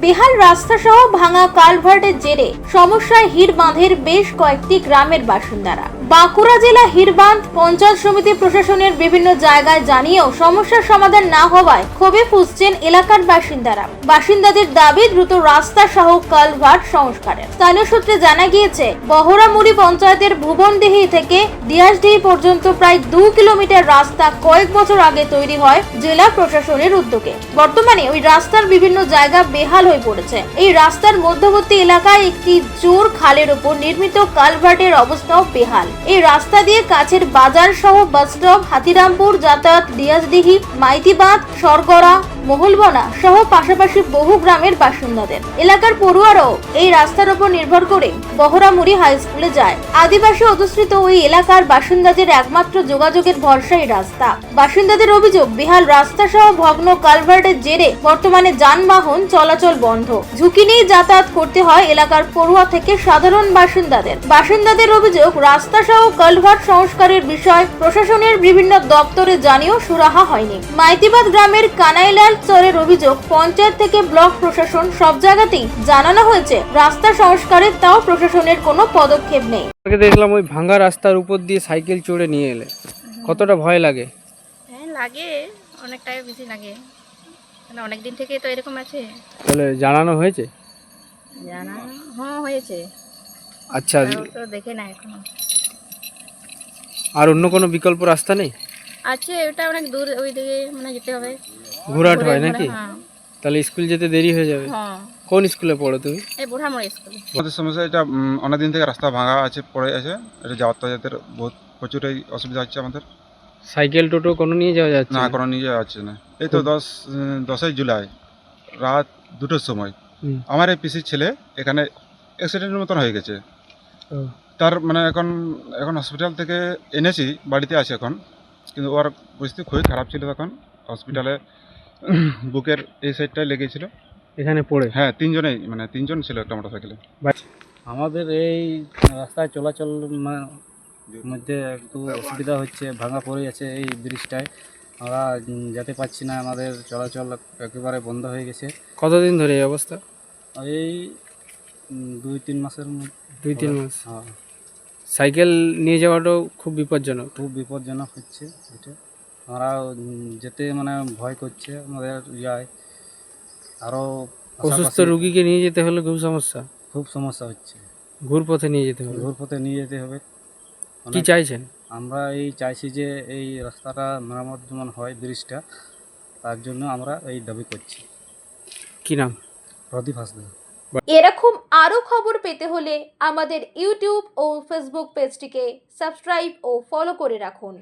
বেহাল রাস্তা সহ ভাঙা কালভার্টের জেরে সমস্যায় হিড়বাঁধের বেশ কয়েকটি গ্রামের বাসিন্দারা। বাঁকুড়া জেলা হিড়বাঁধ পঞ্চায়েত সমিতি প্রশাসনের বিভিন্ন জায়গায় জানিয়েও সমস্যার সমাধান না হওয়ায় ক্ষোভে ফুঁসছেন এলাকার বাসিন্দারা। বাসিন্দাদের দাবি দ্রুত রাস্তা সহ কালভার্ট সংস্কারের। স্থানীয় সূত্রে জানা গিয়েছে, বহরামুড়ি পঞ্চায়েতের ভুবনডিহি থেকে দিয়াসডিহি পর্যন্ত প্রায় 2 কিলোমিটার রাস্তা কয়েক বছর আগে তৈরি হয় জেলা প্রশাসনের উদ্যোগে। বর্তমানে ওই রাস্তার বিভিন্ন জায়গা বেহাল হয়ে পড়েছে। এই রাস্তার মধ্যবর্তী এলাকায় একটি জোর খালের উপর নির্মিত কালভার্টের অবস্থাও বেহাল। এই রাস্তা দিয়ে কাছের বাজার সহ বাস স্টপ, হাতিরামপুর যাতায়াত দিয়াসডিহি, মাইতিবাঁধ, সরগড়া, মহলবনা সহ পাশাপাশি বহু গ্রামের বাসিন্দাদের। এলাকার পড়ুয়ারাও এই রাস্তার উপর নির্ভর করে বহরামুড়ি হাই স্কুলে যায়। আদিবাসী অধ্যুষিত ওই এলাকার বাসিন্দাদের একমাত্র যোগাযোগের ভরসা এই রাস্তা। বাসিন্দাদের অভিযোগ, বেহাল রাস্তা সহ ভগ্ন কালভার্টের জেরে বর্তমানে যানবাহন চলাচল বন্ধ। ঝুঁকি নিয়ে যাতায়াত করতে হয় এলাকার পড়ুয়া থেকে সাধারণ বাসিন্দাদের অভিযোগ, রাস্তা সহ কালভার্ট সংস্কারের বিষয় প্রশাসনের বিভিন্ন দপ্তরে জানিয়েও সুরাহা হয়নি। মাইতিবাদ গ্রামের কানাইলাল চরের অভিযোগ, পঞ্চায়েত থেকে ব্লক প্রশাসন সব জায়গাতেই জানানো হয়েছে রাস্তা সংস্কারের, তাও প্রশাসনের কোনো পদক্ষেপ নেই। দেখলাম ওই ভাঙা রাস্তার উপর দিয়ে সাইকেল চড়ে নিয়ে এলে, কতটা ভয় লাগে? হ্যাঁ লাগে, অনেকটাই বেশি লাগে, মানে অনেক দিন থেকে তো এরকম আছে। তাহলে জানানো হয়েছে? হ্যাঁ হয়েছে। আচ্ছা, তো দেখে না এখনো। আর অন্য কোনো বিকল্প রাস্তা নেই? আছে, ওটা অনেক দূর, ওই দিকে মানে যেতে হবে, ঘোরাট হয় নাকি? হ্যাঁ। তাহলে স্কুল যেতে দেরি হয়ে যাবে। হ্যাঁ, কোন স্কুলে পড়ো তুমি? এই বুড়ামুড়ি স্কুলে। আমাদের সমস্যা এটা অনেকদিন থেকে রাস্তা ভাঙা আছে, পড়ে আছে। এটা যাতায়াতের প্রচুরই অসুবিধা হচ্ছে আমাদের। সাইকেল টোটো কোনো নিয়ে যাওয়া যাচ্ছে না, কোনো নিয়ে যাওয়া যাচ্ছে না। এই তো 10ই জুলাই রাত 2টোর সময় আমার এই পিসির ছেলে এখানে অ্যাক্সিডেন্টের মতন হয়ে গেছে। তার মানে এখন হসপিটাল থেকে এনেছি, বাড়িতে আছে এখন, কিন্তু ওর পরিস্থিতি খুবই খারাপ ছিল। তখন হসপিটালে বুকের এই সাইডটায় লেগেছিল। এখানে পড়ে? হ্যাঁ, তিনজন ছিল একটা মোটরসাইকেলে। আমাদের এই রাস্তায় চলাচল মধ্যে একটু অসুবিধা হচ্ছে, ভাঙা পড়ে আছে এই ব্রিজটায়, আমরা যেতে পারছি না, আমাদের চলাচল একেবারে বন্ধ হয়ে গেছে। কতদিন ধরে এই অবস্থা? এই 2-3 মাসের মধ্যে। 2-3 মাস? হ্যাঁ, সাইকেল নিয়ে যাওয়াটাও খুব বিপজ্জনক। খুব বিপজ্জনক হচ্ছে এটা। আমরা যেতে ভয় করছে, আমাদের যায় আরও অসুস্থ রুগীকে নিয়ে যেতে হলে খুব সমস্যা হচ্ছে। ঘুরপথে নিয়ে যেতে হবে। ঘুরপথে নিয়ে যেতে হবে। কি চাইছেন? আমরা চাইছি যে এই রাস্তাটা মেরামত যেমন হয়, ব্রিজটা, তার জন্য আমরা এই দাবি করছি। কি নাম? প্রদীপ হাসদা। এরকম আরো খবর পেতে হলে আমাদের ইউটিউব ও ফেসবুক পেজটিকে সাবস্ক্রাইব ও ফলো করে রাখুন।